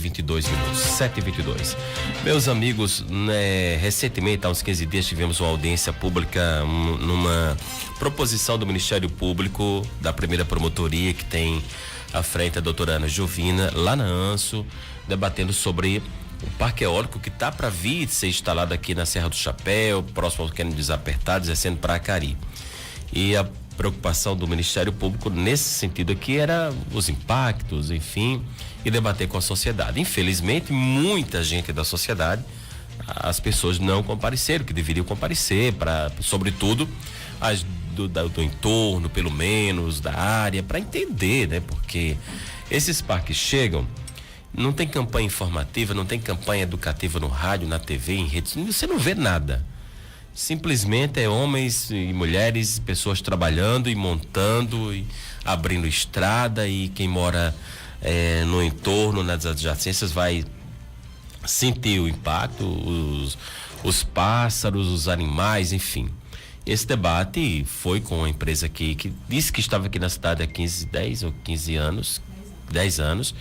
7h22, 7h22. Meus amigos, recentemente, há uns 15 dias, tivemos uma audiência pública numa proposição do Ministério Público, da primeira promotoria que tem à frente a doutora Ana Jovina, lá na ANSO, debatendo sobre o parque eólico que está para vir ser instalado aqui na Serra do Chapéu, próximo ao Cânion Desapertado, descendo para Acari. E a preocupação do Ministério Público nesse sentido aqui era os impactos, enfim, e debater com a sociedade. Infelizmente, muita gente da sociedade, as pessoas não compareceram, que deveriam comparecer, sobretudo as do entorno, pelo menos, da área, para entender, né? Porque esses parques chegam, não tem campanha informativa, não tem campanha educativa no rádio, na TV, em redes, você não vê nada. Simplesmente é homens e mulheres, pessoas trabalhando e montando e abrindo estrada, e quem mora no entorno, nas adjacências, vai sentir o impacto, os pássaros, os animais, enfim. Esse debate foi com uma empresa aqui que disse que estava aqui na cidade há 10 anos.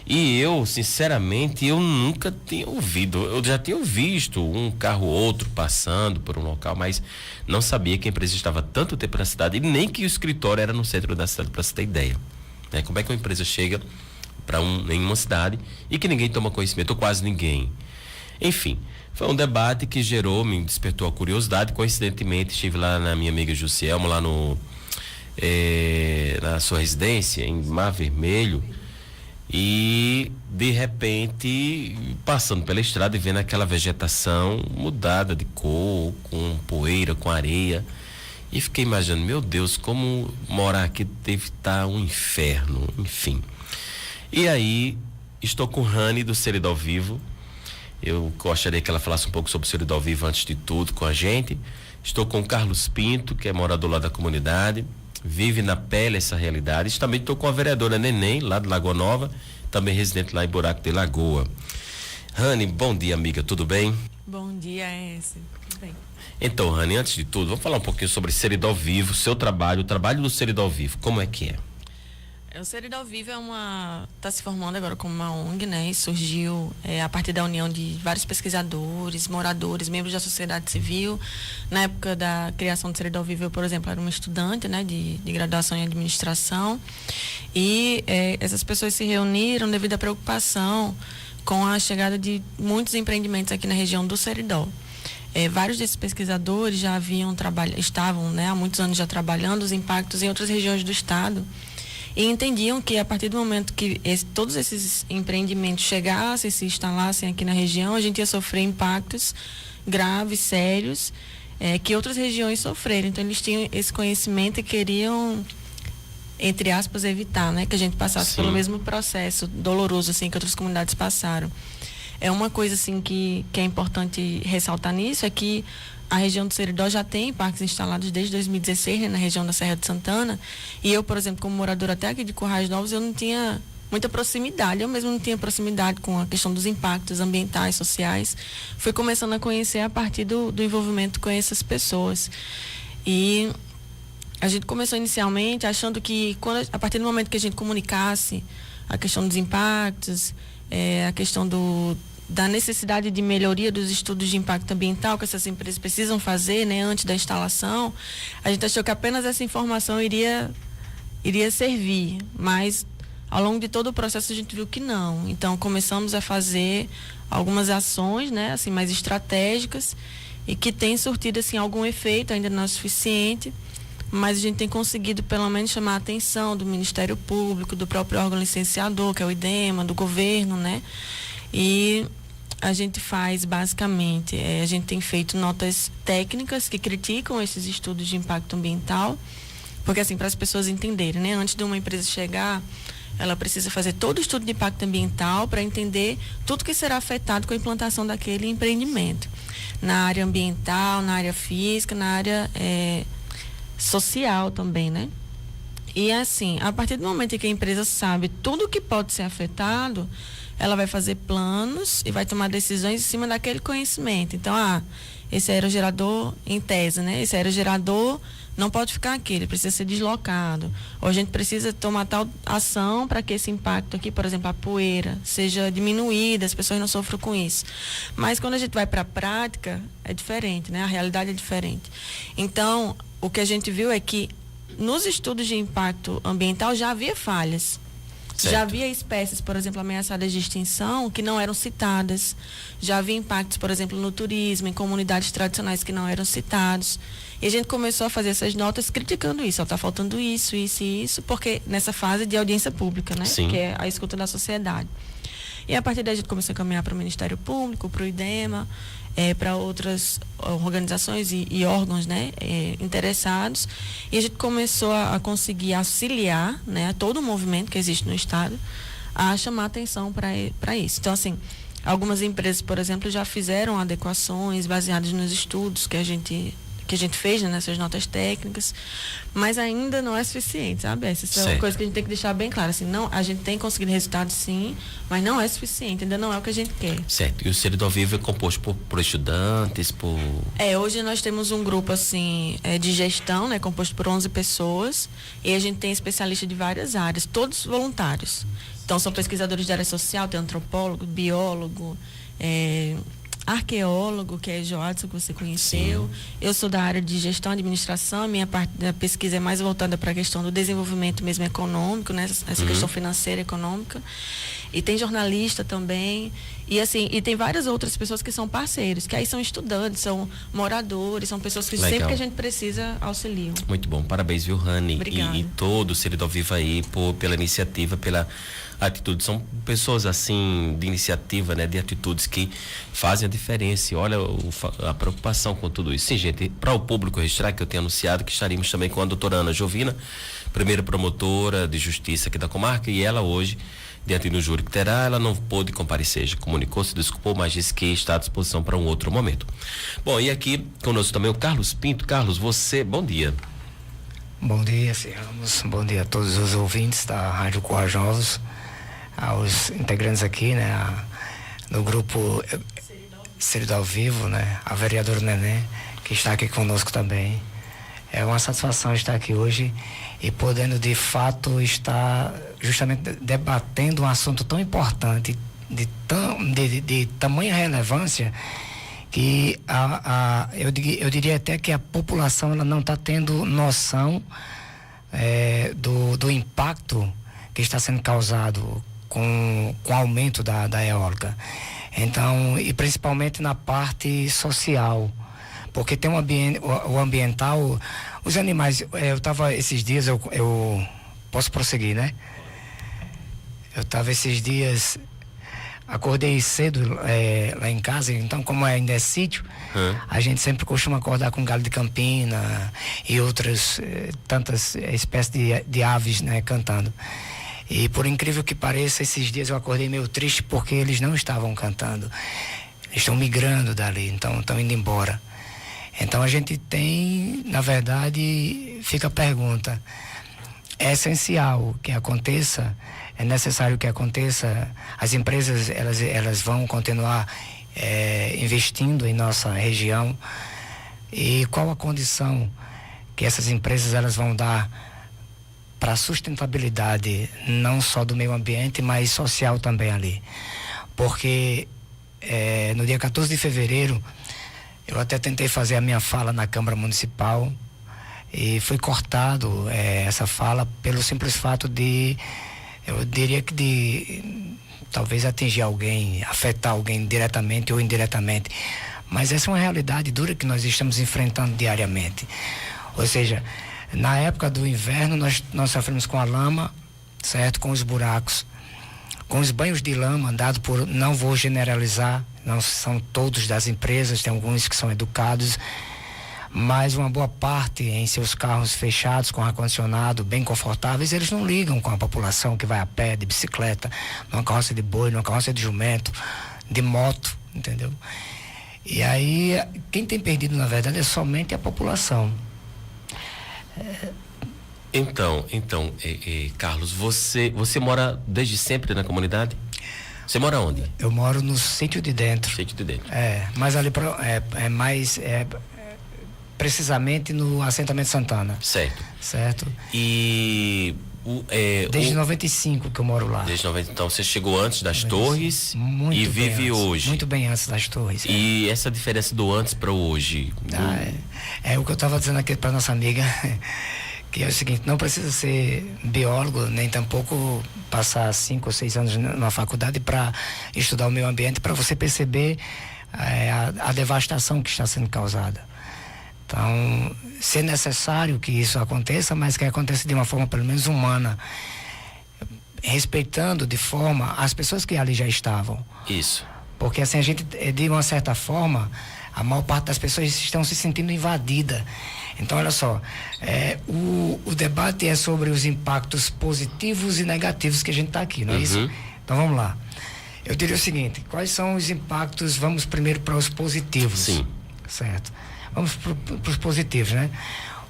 E eu, sinceramente, eu nunca tinha ouvido, eu já tinha visto um carro ou outro passando por um local, mas não sabia que a empresa estava tanto tempo na cidade e nem que o escritório era no centro da cidade, para você ter ideia. Né? Como é que uma empresa chega em uma cidade e que ninguém toma conhecimento, ou quase ninguém? Enfim, foi um debate que me despertou a curiosidade. Coincidentemente, estive lá na minha amiga Jussielma, lá na sua residência, em Mar Vermelho. E de repente, passando pela estrada e vendo aquela vegetação mudada de cor, com poeira, com areia, e fiquei imaginando, meu Deus, como morar aqui deve estar um inferno, enfim. E aí, estou com Rani do Seridó Vivo. Eu gostaria que ela falasse um pouco sobre o Seridó Vivo antes de tudo com a gente. Estou com o Carlos Pinto, que é morador lá da comunidade, vive na pele essa realidade. Também estou com a vereadora Neném, lá de Lagoa Nova, também residente lá em Buraco de Lagoa. Rani, bom dia, amiga, tudo bem? Bom dia, tudo bem. Então, Rani, antes de tudo, vamos falar um pouquinho sobre Seridó Vivo, seu trabalho, o trabalho do Seridó Vivo, como é que é? O Seridó Vivo está se formando agora como uma ONG, né? E surgiu a partir da união de vários pesquisadores, moradores, membros da sociedade civil. Na época da criação do Seridó Vivo, eu, por exemplo, era uma estudante, né? De graduação em administração. E essas pessoas se reuniram devido à preocupação com a chegada de muitos empreendimentos aqui na região do Seridó. Vários desses pesquisadores já estavam, né, há muitos anos já trabalhando os impactos em outras regiões do estado. E entendiam que a partir do momento que todos esses empreendimentos chegassem e se instalassem aqui na região, a gente ia sofrer impactos graves, sérios, que outras regiões sofreram. Então, eles tinham esse conhecimento e queriam, entre aspas, evitar, né, que a gente passasse pelo mesmo processo doloroso assim, que outras comunidades passaram. Uma coisa assim, que é importante ressaltar nisso é que a região do Seridó já tem parques instalados desde 2016, né, na região da Serra de Santana. E eu, por exemplo, como moradora até aqui de Currais Novos, eu não tinha muita proximidade. Eu mesmo não tinha proximidade com a questão dos impactos ambientais, sociais. Fui começando a conhecer a partir do envolvimento com essas pessoas. E a gente começou inicialmente achando que, a partir do momento que a gente comunicasse a questão dos impactos, a questão da necessidade de melhoria dos estudos de impacto ambiental que essas empresas precisam fazer, né, antes da instalação, a gente achou que apenas essa informação iria servir, mas ao longo de todo o processo a gente viu que não. Então começamos a fazer algumas ações, né, assim, mais estratégicas, e que tem surtido assim algum efeito, ainda não é suficiente, mas a gente tem conseguido pelo menos chamar a atenção do Ministério Público, do próprio órgão licenciador, que é o IDEMA, do governo, né? E a gente faz basicamente, a gente tem feito notas técnicas que criticam esses estudos de impacto ambiental, porque assim, para as pessoas entenderem, né? Antes de uma empresa chegar, ela precisa fazer todo o estudo de impacto ambiental para entender tudo que será afetado com a implantação daquele empreendimento. Na área ambiental, na área física, na área social também, né? E assim, a partir do momento em que a empresa sabe tudo que pode ser afetado, ela vai fazer planos e vai tomar decisões em cima daquele conhecimento. Então, esse aerogerador, em tese, né? Esse aerogerador não pode ficar aqui, ele precisa ser deslocado. Ou a gente precisa tomar tal ação para que esse impacto aqui, por exemplo, a poeira, seja diminuída, as pessoas não sofram com isso. Mas quando a gente vai para a prática, é diferente, né? A realidade é diferente. Então, o que a gente viu é que nos estudos de impacto ambiental já havia falhas. Certo. Já havia espécies, por exemplo, ameaçadas de extinção que não eram citadas. Já havia impactos, por exemplo, no turismo, em comunidades tradicionais que não eram citados. E a gente começou a fazer essas notas criticando isso. Está faltando isso, isso e isso, porque nessa fase de audiência pública, né? Sim. Que é a escuta da sociedade. E a partir daí a gente começou a caminhar para o Ministério Público, para o IDEMA, para outras organizações e órgãos, né, interessados. E a gente começou a conseguir auxiliar, né, todo o movimento que existe no Estado a chamar atenção para isso. Então, assim, algumas empresas, por exemplo, já fizeram adequações baseadas nos estudos que a gente fez, né, nessas notas técnicas, mas ainda não é suficiente, sabe? Essa é uma coisa que a gente tem que deixar bem claro, assim, não, a gente tem conseguido resultados sim, mas não é suficiente, ainda não é o que a gente quer. Certo, e o Seridó Vivo é composto por estudantes, por... Hoje nós temos um grupo, assim, de gestão, né, composto por 11 pessoas, e a gente tem especialistas de várias áreas, todos voluntários. Então, são pesquisadores de área social, tem antropólogo, biólogo, arqueólogo, que é Joadson, que você conheceu. Sim. Eu sou da área de gestão e administração, minha parte da pesquisa é mais voltada para a questão do desenvolvimento mesmo econômico, né? Essa questão financeira e econômica. E tem jornalista também. E assim, e tem várias outras pessoas que são parceiros, que aí são estudantes, são moradores, são pessoas que sempre que a gente precisa auxiliam. Muito bom, parabéns, viu, Rani? E todo o Seridó Vivo aí pela iniciativa, pela atitude. São pessoas assim de iniciativa, né, de atitudes que fazem a diferença. E olha a preocupação com tudo isso. Sim, gente, para o público registrar, que eu tenho anunciado que estaremos também com a doutora Ana Jovina, primeira promotora de justiça aqui da comarca, e ela hoje, diante do júri que terá, ela não pôde comparecer, já comunicou, se desculpou, mas disse que está à disposição para um outro momento. Bom, e aqui conosco também o Carlos Pinto. Carlos, você, bom dia. Bom dia, Ramos. Bom dia a todos os ouvintes da Rádio Coajovos, aos integrantes aqui, né, no grupo Seridó ao Vivo, né, a vereadora Nenê, que está aqui conosco também. É uma satisfação estar aqui hoje e podendo de fato estar justamente debatendo um assunto tão importante, de tamanha relevância, que eu diria até que a população ela não está tendo noção do impacto que está sendo causado com o aumento da eólica. Então, e principalmente na parte social, porque tem o ambiental, os animais. Eu estava esses dias, eu posso prosseguir, né? Eu estava esses dias, acordei cedo lá em casa, então como ainda é sítio, a gente sempre costuma acordar com galho de campina e outras tantas espécies de aves, né, cantando. E por incrível que pareça, esses dias eu acordei meio triste porque eles não estavam cantando. Eles estão migrando dali, então estão indo embora. Então a gente tem, na verdade, fica a pergunta, é essencial que aconteça, é necessário que aconteça, as empresas elas vão continuar investindo em nossa região, e qual a condição que essas empresas elas vão dar para a sustentabilidade não só do meio ambiente, mas social também ali. Porque no dia 14 de fevereiro eu até tentei fazer a minha fala na Câmara Municipal e foi cortado essa fala pelo simples fato de, eu diria que de talvez atingir alguém, afetar alguém diretamente ou indiretamente. Mas essa é uma realidade dura que nós estamos enfrentando diariamente. Ou seja, na época do inverno nós sofremos com a lama, certo? Com os buracos, com os banhos de lama dados por, não vou generalizar, não são todos das empresas, tem alguns que são educados, mas uma boa parte em seus carros fechados, com ar-condicionado, bem confortáveis, eles não ligam com a população que vai a pé, de bicicleta, numa carroça de boi, numa carroça de jumento, de moto, entendeu? E aí, quem tem perdido, na verdade, é somente a população. Então, Carlos, você mora desde sempre na comunidade? Você mora onde? Eu moro no Sítio de Dentro. Sítio de Dentro. Mas ali precisamente no assentamento Santana. Certo. Certo? E desde 95 que eu moro lá. Desde 90, então você chegou antes das torres muito e vive antes, hoje. Muito bem antes das torres. E essa diferença do antes para hoje? É o que eu estava dizendo aqui para nossa amiga, que é o seguinte, não precisa ser biólogo, nem tampouco passar 5 ou 6 anos na faculdade para estudar o meio ambiente, para você perceber a devastação que está sendo causada. Então, se é necessário que isso aconteça, mas que aconteça de uma forma pelo menos humana, respeitando de forma as pessoas que ali já estavam. Isso. Porque assim, a gente, de uma certa forma, a maior parte das pessoas estão se sentindo invadida. Então, olha só, o debate é sobre os impactos positivos e negativos que a gente está aqui, não é isso? Então, vamos lá. Eu diria o seguinte, quais são os impactos, vamos primeiro para os positivos. Sim. Certo. Vamos para os positivos, né?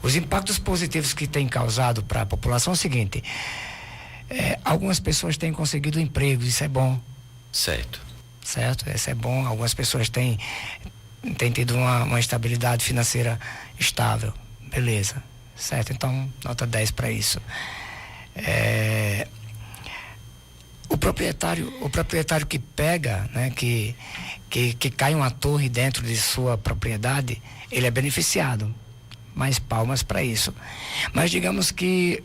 Os impactos positivos que tem causado para a população é o seguinte, algumas pessoas têm conseguido emprego, isso é bom. Certo. Certo? Isso é bom, algumas pessoas têm tido uma estabilidade financeira estável, beleza, certo? Então, nota 10 para isso. O proprietário que pega, né, que cai uma torre dentro de sua propriedade, ele é beneficiado, mais palmas para isso. Mas digamos que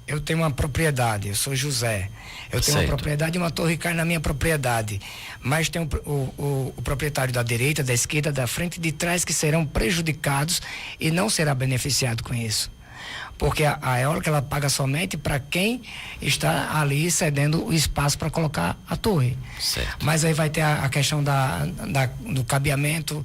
eu tenho uma propriedade, eu sou José, eu tenho uma propriedade e uma torre cai na minha propriedade, mas tem o proprietário da direita, da esquerda, da frente e de trás que serão prejudicados e não será beneficiado com isso. Porque a eólica ela paga somente para quem está ali cedendo o espaço para colocar a torre. Certo. Mas aí vai ter a questão do cabeamento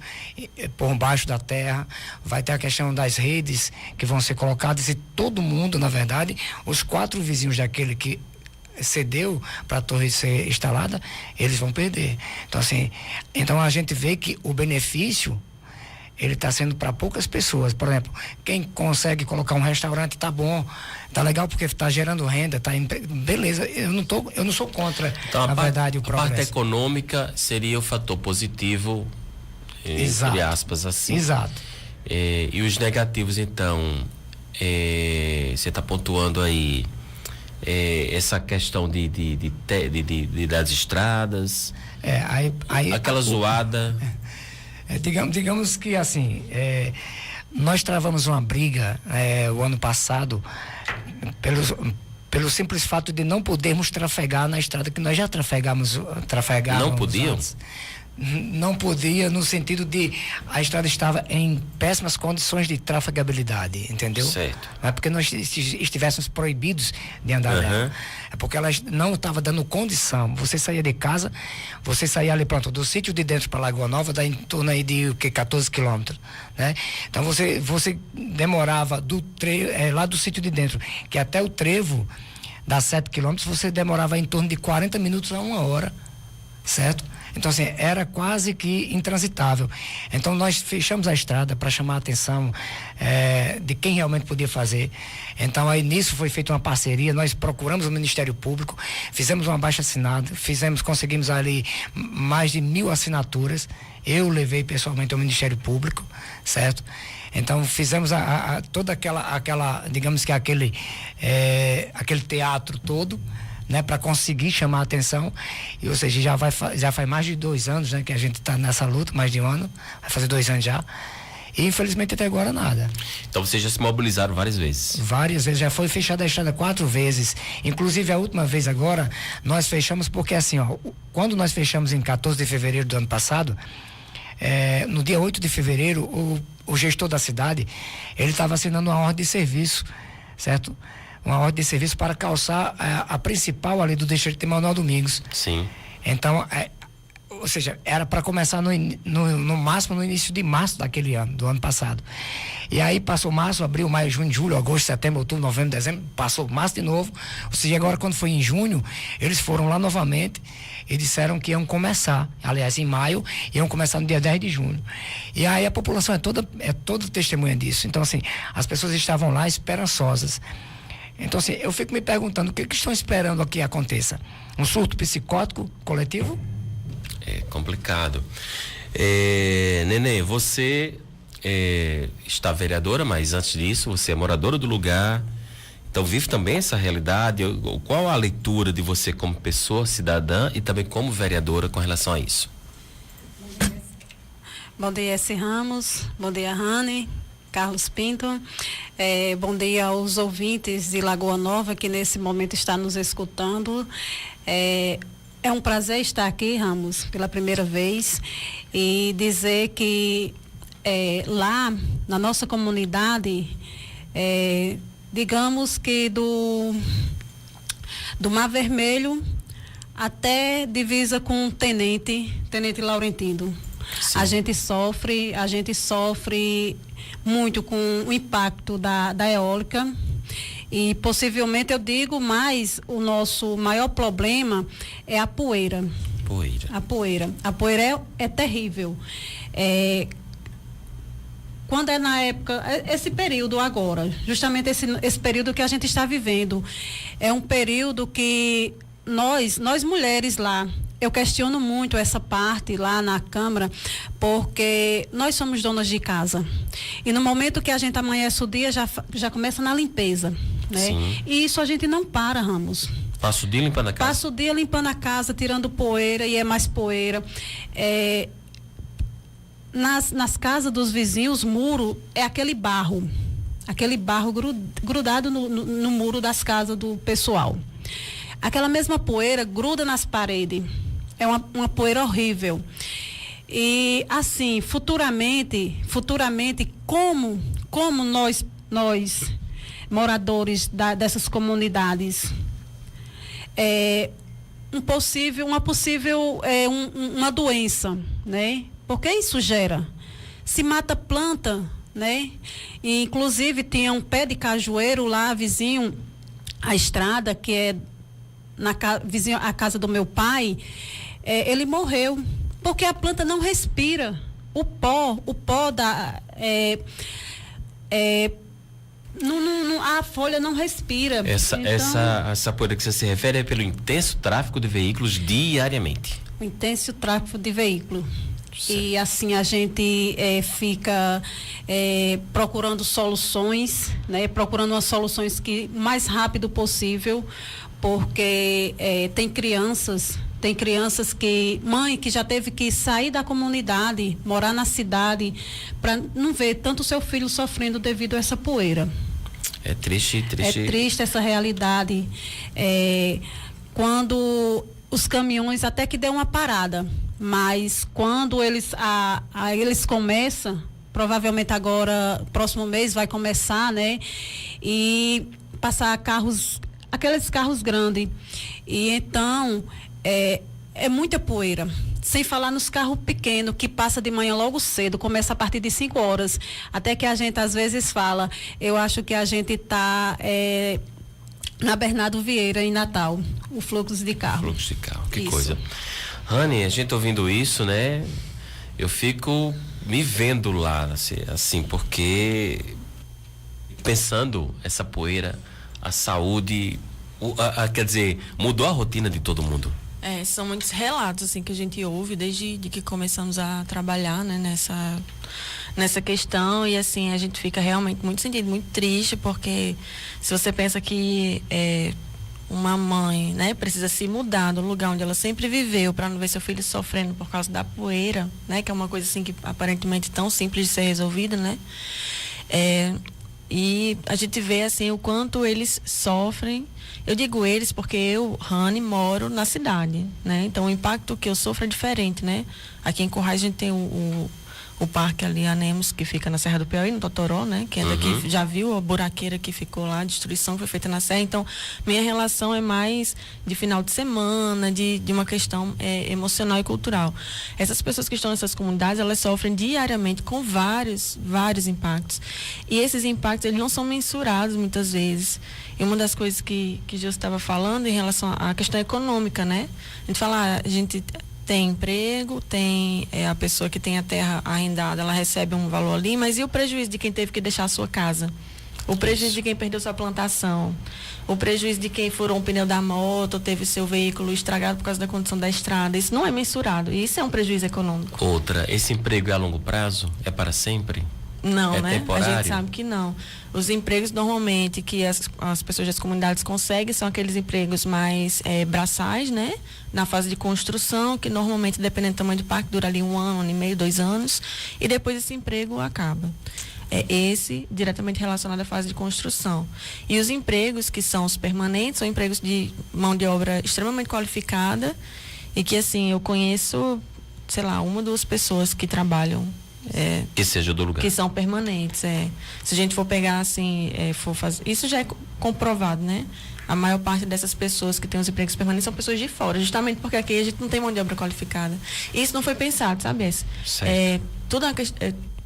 por baixo da terra, vai ter a questão das redes que vão ser colocadas e todo mundo, na verdade, os 4 vizinhos daquele que cedeu para a torre ser instalada, eles vão perder. Então assim, a gente vê que o benefício ele está sendo para poucas pessoas. Por exemplo, quem consegue colocar um restaurante tá bom, tá legal porque está gerando renda, beleza, eu não sou contra, então, na verdade, o progresso. A parte econômica seria o fator positivo, entre aspas, assim. Exato. E os negativos, então, você está pontuando aí essa questão das estradas, aquela zoada. Digamos que assim, nós travamos uma briga o ano passado pelo simples fato de não podermos trafegar na estrada que nós já trafegávamos. Não podiam? Não podia no sentido de a estrada estava em péssimas condições de trafegabilidade, entendeu? Certo. Não é porque nós estivéssemos proibidos de andar nela. É porque ela não estava dando condição. Você saía de casa, você saía ali, pronto, do Sítio de Dentro para Lagoa Nova, dá em torno aí de 14 quilômetros, né? Então você demorava lá do Sítio de Dentro, que até o trevo dá 7 quilômetros, você demorava em torno de 40 minutos a 1 hora, certo? Então, assim, era quase que intransitável. Então, nós fechamos a estrada para chamar a atenção de quem realmente podia fazer. Então, aí nisso foi feita uma parceria, nós procuramos o Ministério Público, fizemos uma baixa-assinada, conseguimos ali mais de 1.000 assinaturas. Eu levei pessoalmente ao Ministério Público, certo? Então, fizemos toda aquela, digamos que aquele teatro todo, né, para conseguir chamar a atenção, e ou seja, já faz mais de 2 anos, né, que a gente está nessa luta, mais de 1 ano, vai fazer 2 anos já, e infelizmente até agora nada. Então vocês já se mobilizaram várias vezes? Várias vezes, já foi fechada a estrada 4 vezes, inclusive a última vez agora, nós fechamos porque assim, quando nós fechamos em 14 de fevereiro do ano passado, no dia 8 de fevereiro, o gestor da cidade, ele estava assinando uma ordem de serviço, certo? Uma ordem de serviço para calçar a principal ali do distrito de Manuel Domingos. Sim. Então, ou seja, era para começar no máximo no início de março do ano passado. E aí passou março, abril, maio, junho, julho, agosto, setembro, outubro, novembro, dezembro, passou março de novo. Ou seja, agora quando foi em junho, eles foram lá novamente e disseram que iam começar, aliás, em maio, iam começar no dia 10 de junho. E aí a população é toda testemunha disso. Então, assim, as pessoas estavam lá esperançosas. Então, assim, eu fico me perguntando o que estão esperando que aconteça? Um surto psicótico coletivo? É complicado. Nenê, você está vereadora, mas antes disso você é moradora do lugar, então vive também essa realidade. Qual a leitura de você como pessoa, cidadã e também como vereadora com relação a isso? Bom dia, S. Ramos, bom dia, Rani, Carlos Pinto, bom dia aos ouvintes de Lagoa Nova que nesse momento está nos escutando. É um prazer estar aqui, Ramos, pela primeira vez e dizer que lá na nossa comunidade, digamos que do Mar Vermelho até divisa com Tenente Laurentino. Sim. A gente sofre muito com o impacto da eólica. E possivelmente eu digo mais, o nosso maior problema é a poeira. A poeira é terrível. Quando é na época, esse período agora, justamente esse período que a gente está vivendo, é um período que nós mulheres lá, eu questiono muito essa parte lá na Câmara, porque nós somos donas de casa. E no momento que a gente amanhece o dia, já começa na limpeza, né? Sim. E isso a gente não para, Ramos. Passa o dia limpando a casa? Passa o dia limpando a casa, tirando poeira, e é mais poeira. Nas casas dos vizinhos, muro é aquele barro grudado no muro das casas do pessoal. Aquela mesma poeira gruda nas paredes. É uma poeira horrível. E assim, futuramente, como nós moradores dessas comunidades, uma doença, né? Porque isso gera. Se mata planta, né? E, inclusive tinha um pé de cajueiro lá, vizinho à estrada, que é vizinho à casa do meu pai. Ele morreu porque a planta não respira. O pó a folha não respira. Essa poeira que você se refere é pelo intenso tráfego de veículos diariamente. O intenso tráfego de veículos. Certo. E assim a gente fica procurando soluções, né? Procurando umas soluções que mais rápido possível, porque tem crianças mãe que já teve que sair da comunidade, morar na cidade, para não ver tanto o seu filho sofrendo devido a essa poeira. É triste. É triste essa realidade. Quando os caminhões até que deu uma parada, mas quando eles começam, provavelmente agora, próximo mês vai começar, né? E passar aqueles carros grandes. E então, é muita poeira. Sem falar nos carros pequenos, que passa de manhã logo cedo, começa a partir de 5 horas. Até que a gente às vezes fala, eu acho que a gente está na Bernardo Vieira, em Natal, o fluxo de carro. Que isso. Coisa. Rani, a gente ouvindo isso, né? Eu fico me vendo lá, assim, porque pensando essa poeira, a saúde, quer dizer, mudou a rotina de todo mundo. São muitos relatos assim que a gente ouve desde que começamos a trabalhar, né, nessa questão, e assim a gente fica realmente muito sentido, muito triste, porque se você pensa que uma mãe, né, precisa se mudar do lugar onde ela sempre viveu para não ver seu filho sofrendo por causa da poeira, né, que é uma coisa assim que aparentemente tão simples de ser resolvida, né? E a gente vê assim o quanto eles sofrem. Eu digo eles porque eu, Rani, moro na cidade, né? Então o impacto que eu sofro é diferente, né? Aqui em Currais a gente tem o parque ali, a Nemos, que fica na Serra do Piauí, no Totoró, né? Que é daqui, já viu a buraqueira que ficou lá, a destruição que foi feita na serra. Então, minha relação é mais de final de semana, de uma questão emocional e cultural. Essas pessoas que estão nessas comunidades, elas sofrem diariamente com vários impactos. E esses impactos, eles não são mensurados muitas vezes. E uma das coisas que Gilson estava falando em relação à questão econômica, né? A gente fala, a gente tem emprego, tem a pessoa que tem a terra arrendada, ela recebe um valor ali, mas e o prejuízo de quem teve que deixar a sua casa? O prejuízo de quem perdeu sua plantação, o prejuízo de quem furou um pneu da moto, teve seu veículo estragado por causa da condição da estrada, isso não é mensurado, isso é um prejuízo econômico. Outra, esse emprego é a longo prazo? É para sempre? Não, né? Temporário? A gente sabe que não. Os empregos normalmente que as pessoas das comunidades conseguem são aqueles empregos mais braçais, né? Na fase de construção, que normalmente, dependendo do tamanho do parque, dura ali 1 ano, 1 ano e meio, 2 anos, e depois esse emprego acaba. É esse diretamente relacionado à fase de construção. E os empregos que são os permanentes são empregos de mão de obra extremamente qualificada e que, assim, eu conheço, sei lá, 1 ou 2 pessoas que trabalham que seja do lugar. que são permanentes. Se a gente for pegar assim, for fazer, isso já é comprovado, né? A maior parte dessas pessoas que têm os empregos permanentes são pessoas de fora, justamente porque aqui a gente não tem mão de obra qualificada. E isso não foi pensado, sabe? Tudo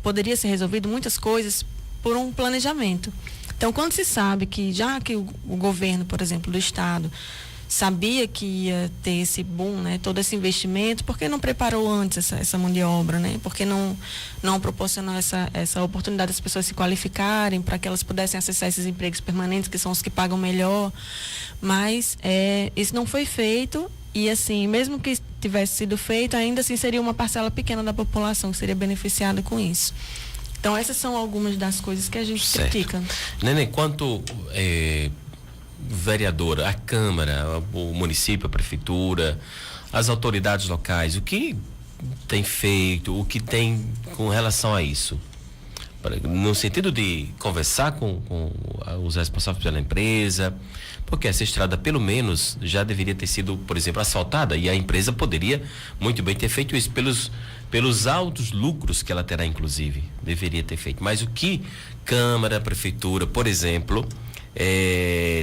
poderia ser resolvido, muitas coisas, por um planejamento. Então, quando se sabe que, já que o governo, por exemplo, do estado, sabia que ia ter esse boom, né? Todo esse investimento, por que não preparou antes essa mão de obra, né? Por que não proporcionou essa oportunidade das pessoas se qualificarem para que elas pudessem acessar esses empregos permanentes, que são os que pagam melhor? Mas isso não foi feito e, assim, mesmo que tivesse sido feito, ainda assim seria uma parcela pequena da população que seria beneficiada com isso. Então, essas são algumas das coisas que a gente critica. Nenê, quanto vereadora, a Câmara, o município, a Prefeitura, as autoridades locais, o que tem feito, o que tem com relação a isso? No sentido de conversar com os responsáveis pela empresa, porque essa estrada pelo menos já deveria ter sido, por exemplo, asfaltada, e a empresa poderia muito bem ter feito isso pelos altos lucros que ela terá, inclusive, deveria ter feito. Mas o que Câmara, Prefeitura, por exemplo,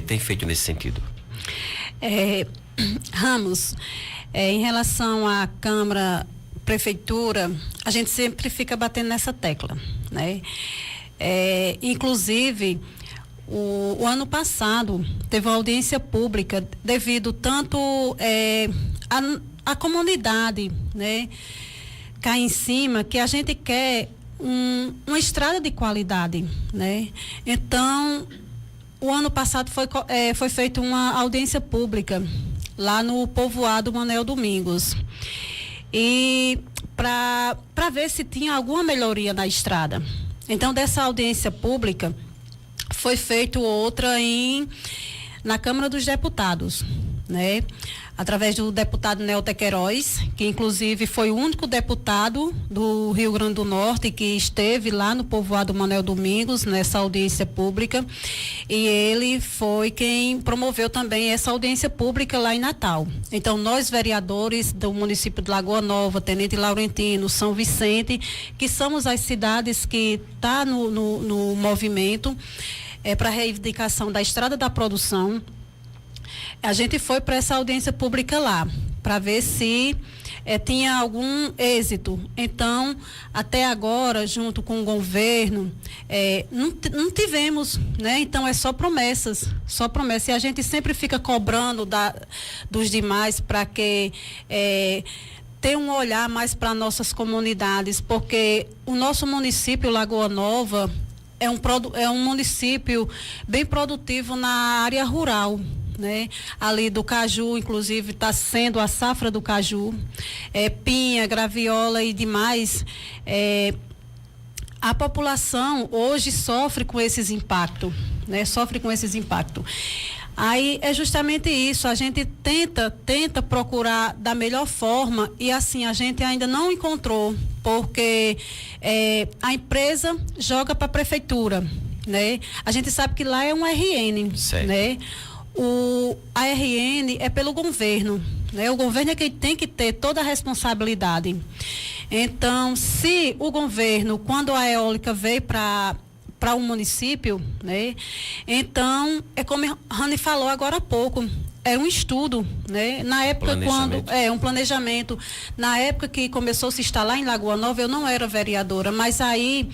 tem feito nesse sentido? Ramos, em relação à Câmara, Prefeitura, a gente sempre fica batendo nessa tecla, né? Inclusive, o ano passado teve uma audiência pública devido tanto à comunidade, né? Cá em cima, que a gente quer uma estrada de qualidade, né? Então, o ano passado foi feita uma audiência pública lá no povoado Manuel Domingos. E para ver se tinha alguma melhoria na estrada. Então, dessa audiência pública, foi feita outra na Câmara dos Deputados, né? Através do deputado Nelter Queiroz, que inclusive foi o único deputado do Rio Grande do Norte que esteve lá no povoado Manuel Domingos, nessa audiência pública, e ele foi quem promoveu também essa audiência pública lá em Natal. Então, nós vereadores do município de Lagoa Nova, Tenente Laurentino, São Vicente, que somos as cidades que estão no movimento para a reivindicação da Estrada da Produção, a gente foi para essa audiência pública lá, para ver se tinha algum êxito. Então, até agora, junto com o governo, não tivemos, né? Então, é só promessas. E a gente sempre fica cobrando dos demais para que tenham um olhar mais para nossas comunidades, porque o nosso município, Lagoa Nova, é um município bem produtivo na área rural, né? Ali do caju, inclusive, está sendo a safra do caju, pinha, graviola e demais. A população hoje sofre com esses impactos, né? Aí é justamente isso, a gente tenta procurar da melhor forma e assim, a gente ainda não encontrou, porque a empresa joga para a prefeitura, né? A gente sabe que lá é um RN, certo, né? A RN é pelo governo, né? O governo é quem tem que ter toda a responsabilidade. Então, se o governo, quando a eólica veio para o município, né? Então, é como a Rani falou agora há pouco, era um estudo, né? Na época um planejamento. Na época que começou a se instalar em Lagoa Nova, eu não era vereadora, mas aí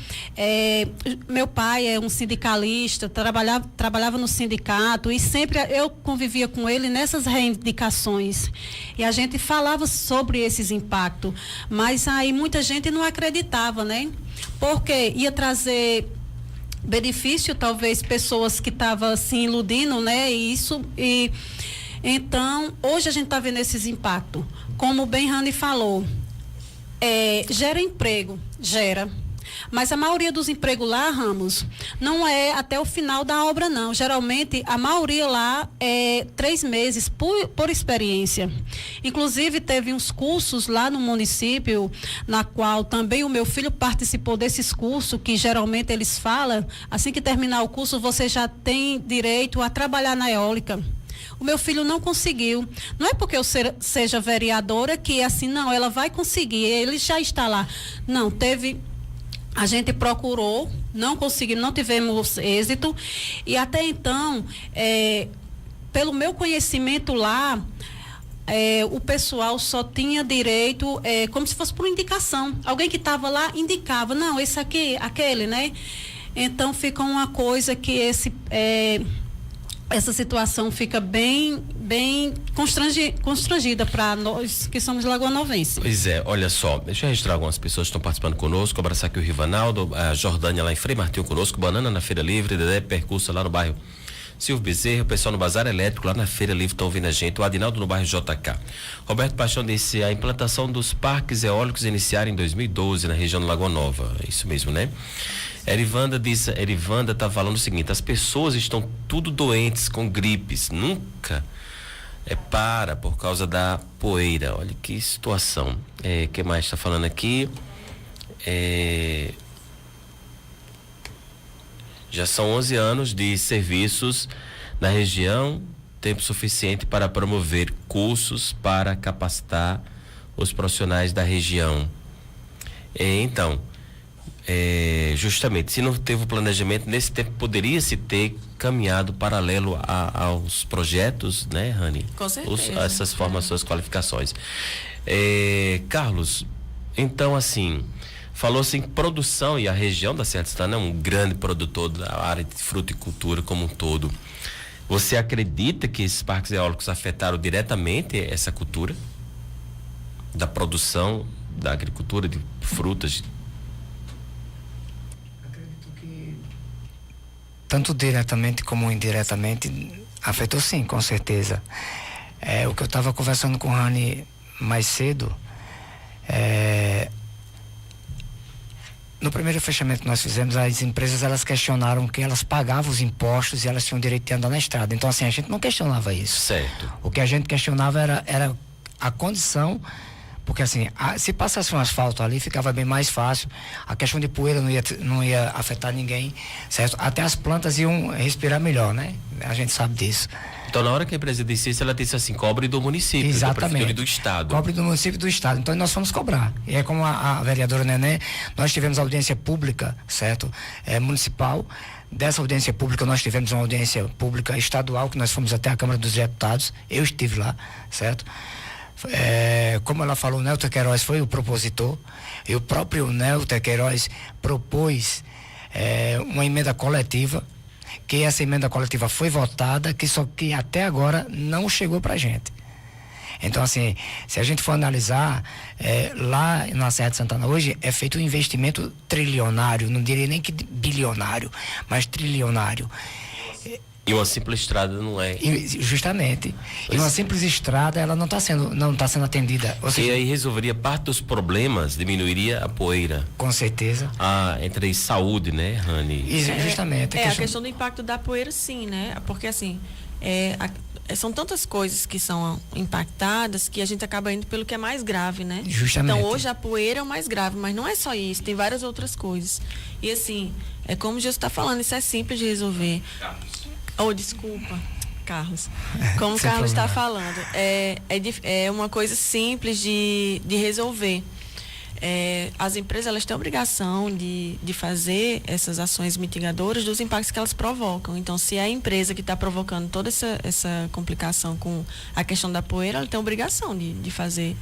meu pai é um sindicalista, trabalhava no sindicato e sempre eu convivia com ele nessas reivindicações. E a gente falava sobre esses impactos, mas aí muita gente não acreditava, né? Porque ia trazer benefício, talvez pessoas que estavam se iludindo, né? Então, hoje a gente está vendo esses impactos. Como o bem Rani falou, gera emprego, gera. Mas a maioria dos empregos lá, Ramos, não é até o final da obra, não. Geralmente, a maioria lá é 3 meses por experiência. Inclusive, teve uns cursos lá no município, na qual também o meu filho participou desses cursos, que geralmente eles falam, assim que terminar o curso, você já tem direito a trabalhar na eólica. O meu filho não conseguiu. Não é porque eu seja vereadora que assim, não, ela vai conseguir, ele já está lá. Não, a gente procurou, não conseguimos, não tivemos êxito. E até então, pelo meu conhecimento lá, o pessoal só tinha direito, como se fosse por indicação. Alguém que estava lá indicava, não, esse aqui, aquele, né? Então fica uma coisa que essa situação fica bem constrangida para nós que somos lagoanovenses. Pois é, olha só, deixa eu registrar algumas pessoas que estão participando conosco, abraçar aqui o Rivanaldo, a Jordânia lá em Frei Martinho conosco, Banana na Feira Livre, Dedé Percurso lá no bairro Silvio Bezerra, o pessoal no Bazar Elétrico lá na Feira Livre estão ouvindo a gente, o Adinaldo no bairro JK. Roberto Paixão disse, a implantação dos parques eólicos iniciaram em 2012 na região do Lagoa Nova, é isso mesmo, né? Erivanda tá falando o seguinte, as pessoas estão tudo doentes com gripes, nunca por causa da poeira, olha que situação. Que mais está falando aqui? Já são 11 anos de serviços na região, tempo suficiente para promover cursos para capacitar os profissionais da região. Então, justamente, se não teve o planejamento, nesse tempo poderia se ter caminhado paralelo aos projetos, né, Rani? Com certeza. Essas formações, qualificações. Carlos, então assim, falou-se em produção e a região da Serra de Santana é um grande produtor da área de fruticultura como um todo. Você acredita que esses parques eólicos afetaram diretamente essa cultura da produção, da agricultura de frutas? Tanto diretamente como indiretamente, afetou sim, com certeza. O que eu estava conversando com o Rani mais cedo, no primeiro fechamento que nós fizemos, as empresas elas questionaram que elas pagavam os impostos e elas tinham direito de andar na estrada. Então, assim, a gente não questionava isso. Certo. O que a gente questionava era a condição. Porque assim, se passasse um asfalto ali, ficava bem mais fácil. A questão de poeira não ia afetar ninguém, certo? Até as plantas iam respirar melhor, né? A gente sabe disso. Então, na hora que a empresa disse, ela disse assim, cobre do município, exatamente, da prefeitura e do estado. Cobre do município e do estado. Então, nós fomos cobrar. E é como a vereadora Nenê, nós tivemos audiência pública, certo? Municipal. Dessa audiência pública, nós tivemos uma audiência pública estadual, que nós fomos até a Câmara dos Deputados. Eu estive lá, certo? Como ela falou, o Nélton Queiroz foi o propositor, e o próprio Nélton Queiroz propôs uma emenda coletiva, que essa emenda coletiva foi votada, só que até agora não chegou pra gente. Então, assim, se a gente for analisar, lá na Serra de Santana hoje é feito um investimento trilionário, não diria nem que bilionário, mas trilionário. E uma simples estrada não é. Justamente. E uma simples estrada, ela não está sendo atendida. E aí resolveria parte dos problemas, diminuiria a poeira. Com certeza. Entre saúde, né, Rani? Justamente. A questão do impacto da poeira, sim, né? Porque assim, são tantas coisas que são impactadas que a gente acaba indo pelo que é mais grave, né? Justamente. Então hoje a poeira é o mais grave, mas não é só isso, tem várias outras coisas. E assim, como o Jesus está falando, isso é simples de resolver. Desculpa, Carlos. Como o Carlos está falando, é uma coisa simples de resolver. As empresas elas têm a obrigação de fazer essas ações mitigadoras dos impactos que elas provocam. Então, se é a empresa que está provocando toda essa complicação com a questão da poeira, ela tem a obrigação de fazer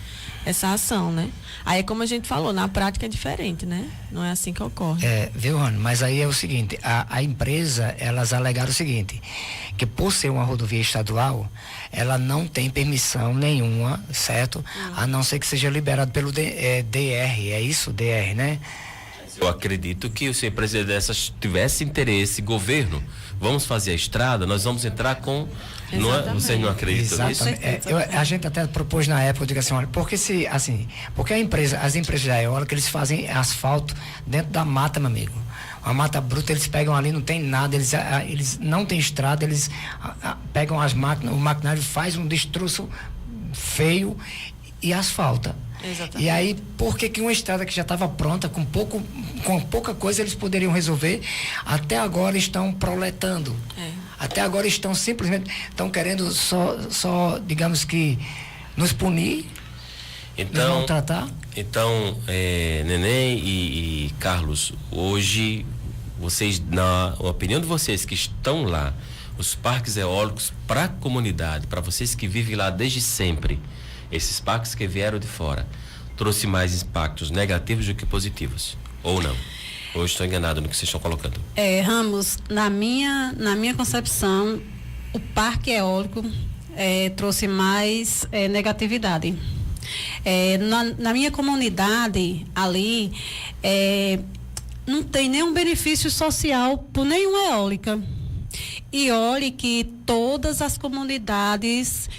essa ação, né? Aí, como a gente falou, na prática é diferente, né? Não é assim que ocorre. Viu, Rani? Mas aí é o seguinte, a empresa, elas alegaram o seguinte, que por ser uma rodovia estadual, ela não tem permissão nenhuma, certo? A não ser que seja liberado pelo DR, é isso? DR, né? Eu acredito que se a empresa dessas tivesse interesse, governo, vamos fazer a estrada, nós vamos entrar com... Não é, vocês não acreditam nisso? A gente até propôs na época, eu digo assim, olha, porque as empresas da eólica, eles fazem asfalto dentro da mata, meu amigo. A mata bruta, eles pegam ali, não tem nada, eles não tem estrada, eles pegam as máquinas, o maquinário faz um destroço feio e asfalta. Exatamente. E aí, por que uma estrada que já estava pronta, com pouca coisa eles poderiam resolver, até agora estão proletando. Até agora simplesmente querendo só, digamos que, nos punir, então, nos maltratar. Então, Neném e Carlos, hoje, vocês, na opinião de vocês que estão lá, os parques eólicos para a comunidade, para vocês que vivem lá desde sempre, esses parques que vieram de fora, trouxe mais impactos negativos do que positivos? Ou não? Ou estou enganado no que vocês estão colocando? Ramos, na minha concepção, o parque eólico trouxe mais negatividade. Na minha comunidade ali, não tem nenhum benefício social por nenhuma eólica. E olhe que todas as comunidades,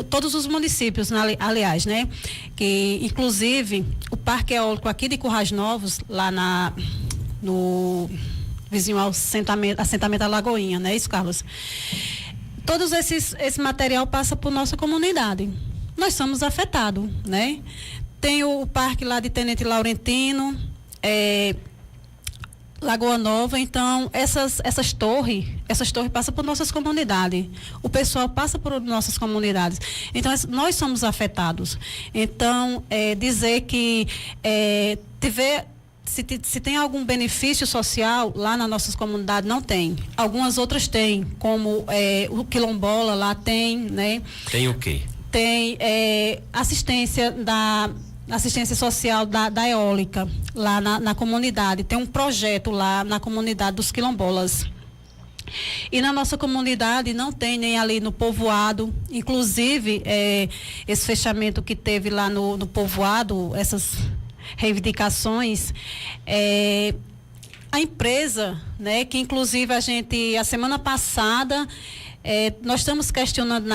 todos os municípios, aliás, né? Que inclusive o Parque Eólico aqui de Currais Novos, lá no vizinho ao assentamento Alagoinha, né? Isso, Carlos? Todos esse material passa por nossa comunidade. Nós somos afetados, né? Tem o parque lá de Tenente Laurentino, Lagoa Nova, então essas torres passam por nossas comunidades. O pessoal passa por nossas comunidades. Então nós somos afetados. Então dizer que se tem algum benefício social lá nas nossas comunidades, não tem. Algumas outras têm, como o Quilombola lá tem, né? Tem o quê? Tem assistência social da eólica lá na comunidade. Tem um projeto lá na comunidade dos quilombolas. E na nossa comunidade não tem, nem ali no povoado. Inclusive, esse fechamento que teve lá no povoado, essas reivindicações, a empresa, né, que inclusive a semana passada, nós estamos questionando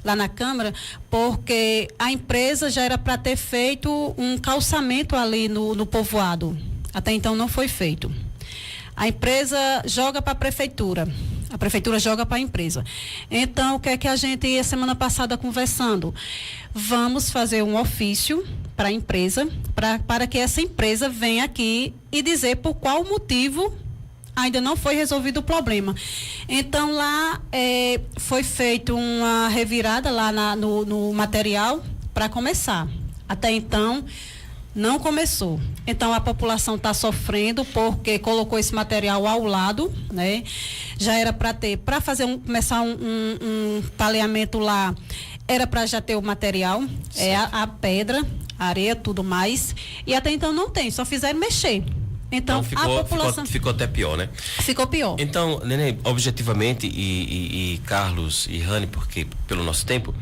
lá na Câmara, porque a empresa já era para ter feito um calçamento ali no povoado. Até então não foi feito. A empresa joga para a prefeitura joga para a empresa. Então, o que é que a gente, a semana passada, conversando? Vamos fazer um ofício para a empresa, para que essa empresa venha aqui e dizer por qual motivo ainda não foi resolvido o problema. Então lá foi feita uma revirada lá no material para começar. Até então não começou. Então a população está sofrendo porque colocou esse material ao lado, né? Já era para começar um paleamento lá, era para já ter o material, a pedra, a areia, tudo mais. E até então não tem, só fizeram mexer. Então a população ficou até pior, né? Ficou pior. Então, Nenê, objetivamente, e Carlos e Rani, porque pelo nosso tempo,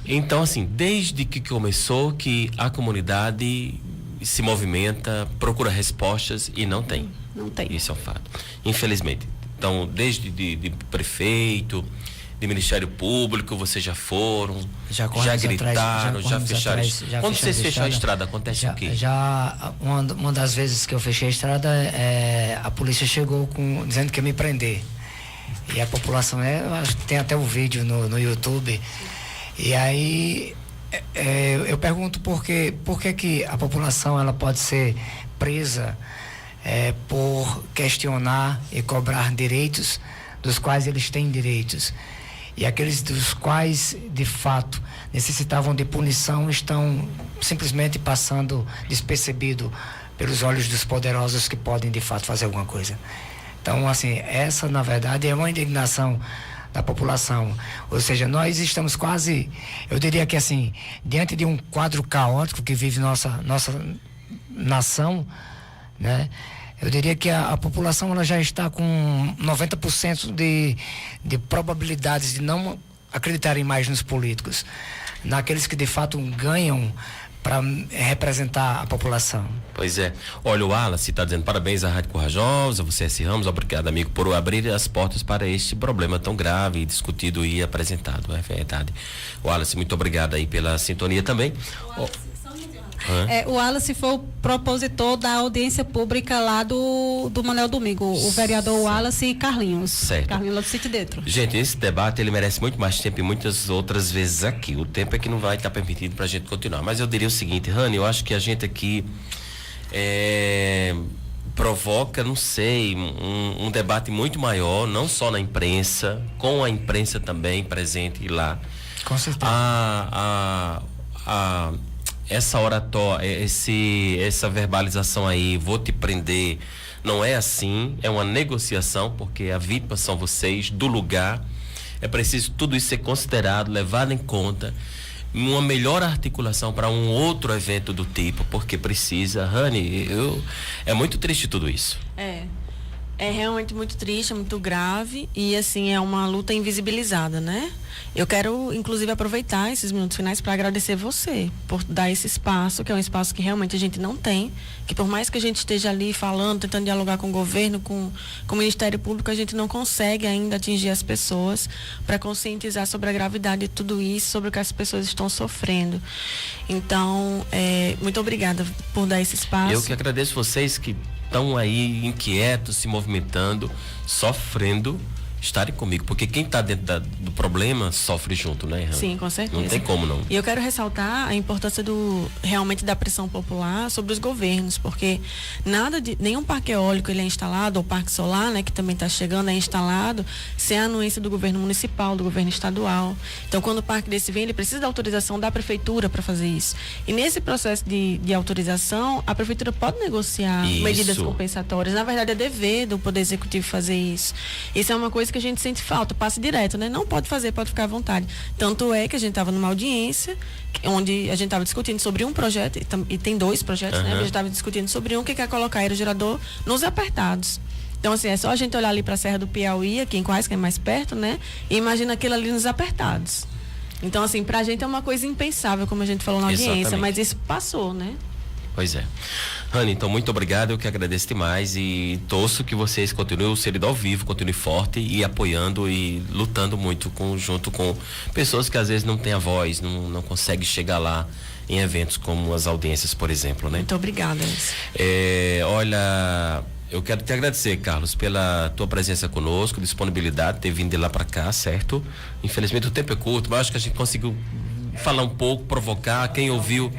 então assim, desde que começou que a comunidade se movimenta, procura respostas e não tem. Não tem. Isso é um fato. Infelizmente. Então, desde de prefeito, de Ministério Público, vocês já foram, já gritaram, já fecharam. Quando vocês fecharam a estrada, acontece o quê? Uma das vezes que eu fechei a estrada, a polícia chegou dizendo que ia me prender. E a população, acho que tem até o vídeo no YouTube. E aí eu pergunto por que a população ela pode ser presa por questionar e cobrar direitos dos quais eles têm direitos. E aqueles dos quais, de fato, necessitavam de punição estão simplesmente passando despercebido pelos olhos dos poderosos que podem, de fato, fazer alguma coisa. Então, assim, essa, na verdade, é uma indignação da população. Ou seja, nós estamos quase, eu diria que, assim, diante de um quadro caótico que vive nossa nação, né? Eu diria que a população ela já está com 90% de probabilidades de não acreditarem mais nos políticos, naqueles que de fato ganham para representar a população. Pois é. Olha, o Wallace está dizendo parabéns à Rádio Corajosa, você S. Ramos, obrigado, amigo, por abrir as portas para este problema tão grave, discutido e apresentado. É verdade. Wallace, muito obrigado aí pela sintonia também. O Wallace foi o propositor da audiência pública lá do Manuel Domingo, o vereador Wallace e Carlinhos. Certo. Carlinhos lá do Sítio Dentro. Gente, esse debate ele merece muito mais tempo e muitas outras vezes aqui. O tempo é que não vai estar permitido para a gente continuar. Mas eu diria o seguinte, Rani, eu acho que a gente aqui provoca, não sei, um debate muito maior, não só na imprensa, com a imprensa também presente lá. Com certeza. Essa oratória, essa verbalização aí, vou te prender, não é assim, é uma negociação, porque a vítima são vocês, do lugar, é preciso tudo isso ser considerado, levado em conta, uma melhor articulação para um outro evento do tipo, porque precisa. Rani, é muito triste tudo isso. É realmente muito triste, é muito grave e assim é uma luta invisibilizada, né? Eu quero inclusive aproveitar esses minutos finais para agradecer você por dar esse espaço, que é um espaço que realmente a gente não tem, que por mais que a gente esteja ali falando, tentando dialogar com o governo, com o Ministério Público, a gente não consegue ainda atingir as pessoas para conscientizar sobre a gravidade de tudo isso, sobre o que as pessoas estão sofrendo. Então, muito obrigada por dar esse espaço. Eu que agradeço vocês que estão aí inquietos, se movimentando, sofrendo, estarem comigo, porque quem está dentro do problema sofre junto, né, Rani? Sim, com certeza. Não tem como não. E eu quero ressaltar a importância realmente da pressão popular sobre os governos, porque nenhum parque eólico ele é instalado, ou parque solar, né, que também está chegando, é instalado sem a anuência do governo municipal, do governo estadual. Então, quando o parque desse vem, ele precisa da autorização da prefeitura para fazer isso. E nesse processo de autorização, a prefeitura pode negociar medidas compensatórias. Na verdade, é dever do Poder Executivo fazer isso. Isso é uma coisa que a gente sente falta, passe direto, né? Não pode fazer, pode ficar à vontade. Tanto é que a gente estava numa audiência onde a gente estava discutindo sobre um projeto, e tem 2 projetos, né? A gente estava discutindo sobre um que quer colocar aerogerador nos apertados. Então, assim, é só a gente olhar ali para a Serra do Piauí, aqui em Quais, que é mais perto, né? E imagina aquilo ali nos apertados. Então, assim, pra gente é uma coisa impensável, como a gente falou na audiência, Exatamente. mas isso passou, né? Pois é. Rani, então muito obrigado, eu que agradeço demais e torço que vocês continuem o Serido ao Vivo, continue forte e apoiando e lutando muito junto com pessoas que às vezes não têm a voz, não conseguem chegar lá em eventos como as audiências, por exemplo, né? Muito obrigada. Olha, eu quero te agradecer, Carlos, pela tua presença conosco, disponibilidade, ter vindo de lá para cá, certo? Infelizmente o tempo é curto, mas acho que a gente conseguiu falar um pouco, provocar, quem ouviu.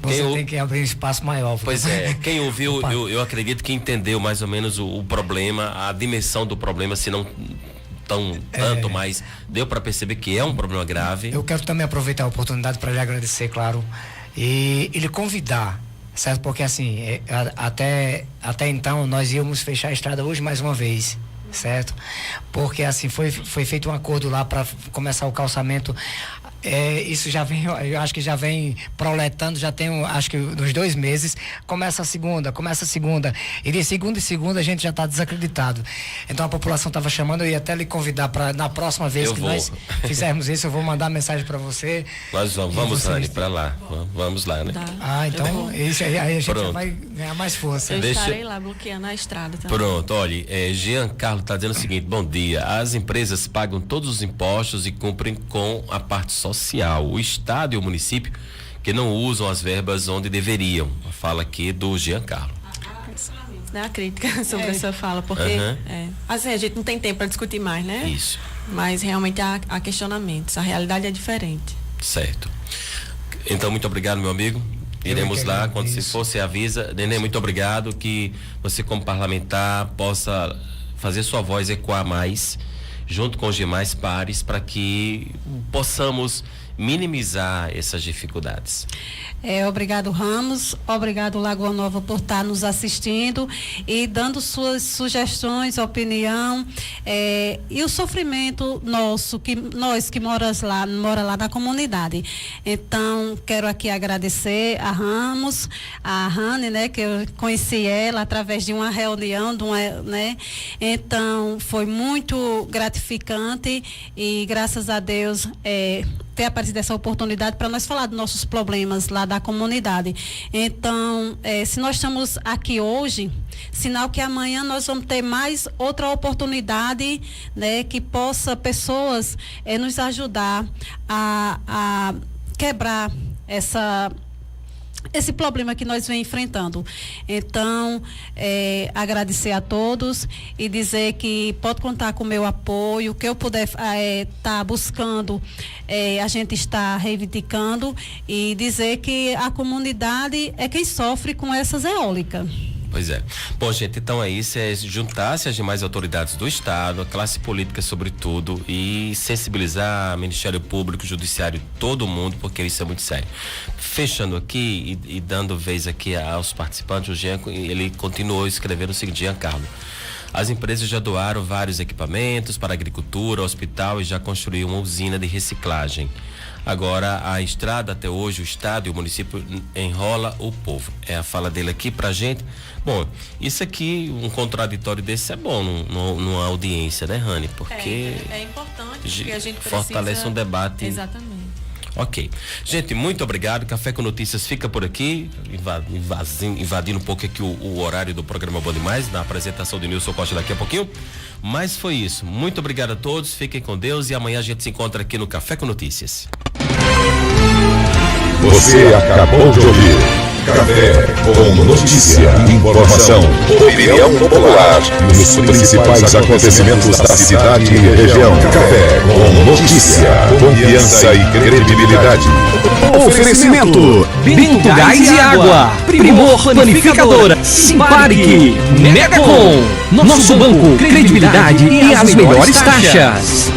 Você tem que abrir um espaço maior. Pois é, quem ouviu, eu acredito que entendeu mais ou menos o problema, a dimensão do problema, se não tanto, mas deu para perceber que é um problema grave. Eu quero também aproveitar a oportunidade para lhe agradecer, claro, e lhe convidar, certo? Porque assim, até então nós íamos fechar a estrada hoje mais uma vez, certo? Porque assim, foi feito um acordo lá para começar o calçamento. Isso já vem, eu acho que já vem proletando, já tem, acho que nos 2 meses, começa a segunda, e de segunda em segunda a gente já está desacreditado. Então a população estava chamando, eu ia até lhe convidar para na próxima vez nós fizermos isso, eu vou mandar mensagem para você. Nós vamos, Rani, para lá, vamos lá, né? Tá. Então, isso aí a gente já vai ganhar mais força. Eu estarei lá bloqueando a estrada também. Pronto, olha, Jean Carlos está dizendo o seguinte: bom dia, as empresas pagam todos os impostos e cumprem com a parte social. O Estado e o município que não usam as verbas onde deveriam. Fala aqui do Jean Carlos. A crítica sobre essa fala, porque assim, a gente não tem tempo para discutir mais, né? Isso. Mas realmente há questionamentos, a realidade é diferente. Certo. Então, muito obrigado, meu amigo. Iremos lá, quando se for, você avisa. Nenê, muito obrigado, que você como parlamentar possa fazer sua voz ecoar mais, junto com os demais pares, para que possamos minimizar essas dificuldades. Obrigado, Ramos, obrigado, Lagoa Nova, por estar nos assistindo e dando suas sugestões, opinião, e o sofrimento nosso, nós que mora lá na comunidade. Então, quero aqui agradecer a Ramos, a Rani, né, que eu conheci ela através de uma reunião, né? Então, foi muito gratificante e graças a Deus, ter aparecido essa oportunidade para nós falar dos nossos problemas lá da comunidade. Então, se nós estamos aqui hoje, sinal que amanhã nós vamos ter mais outra oportunidade, né, que possa pessoas nos ajudar a quebrar esse problema que nós vem enfrentando. Então, agradecer a todos e dizer que pode contar com o meu apoio, o que eu puder estar buscando, a gente está reivindicando, e dizer que a comunidade é quem sofre com essas eólicas. Pois é. Bom, gente, então é isso, juntar-se às demais autoridades do Estado, a classe política sobretudo, e sensibilizar o Ministério Público, o Judiciário, todo mundo, porque isso é muito sério. Fechando aqui e dando vez aqui aos participantes, o Jean, ele continuou escrevendo o seguinte: Giancarlo, as empresas já doaram vários equipamentos para a agricultura, hospital, e já construíram uma usina de reciclagem. Agora, a estrada até hoje, o Estado e o município enrola o povo. É a fala dele aqui pra gente. Bom, isso aqui, um contraditório desse é bom numa audiência, né, Rani? Porque é importante, porque a gente fortalece um debate. Exatamente. Ok. Gente, muito obrigado. Café com Notícias fica por aqui, invadindo um pouco aqui o horário do programa Bom Demais, na apresentação de Nilson Costa daqui a pouquinho. Mas foi isso. Muito obrigado a todos, fiquem com Deus, e amanhã a gente se encontra aqui no Café com Notícias. Você acabou de ouvir Café com Notícia, informação, opinião popular e os principais acontecimentos da cidade e região. Café com Notícia, confiança e credibilidade. Oferecimento: Bento Gás e Água, Primor Panificadora, Simparic, Megacom, Nosso Banco, credibilidade e as melhores taxas.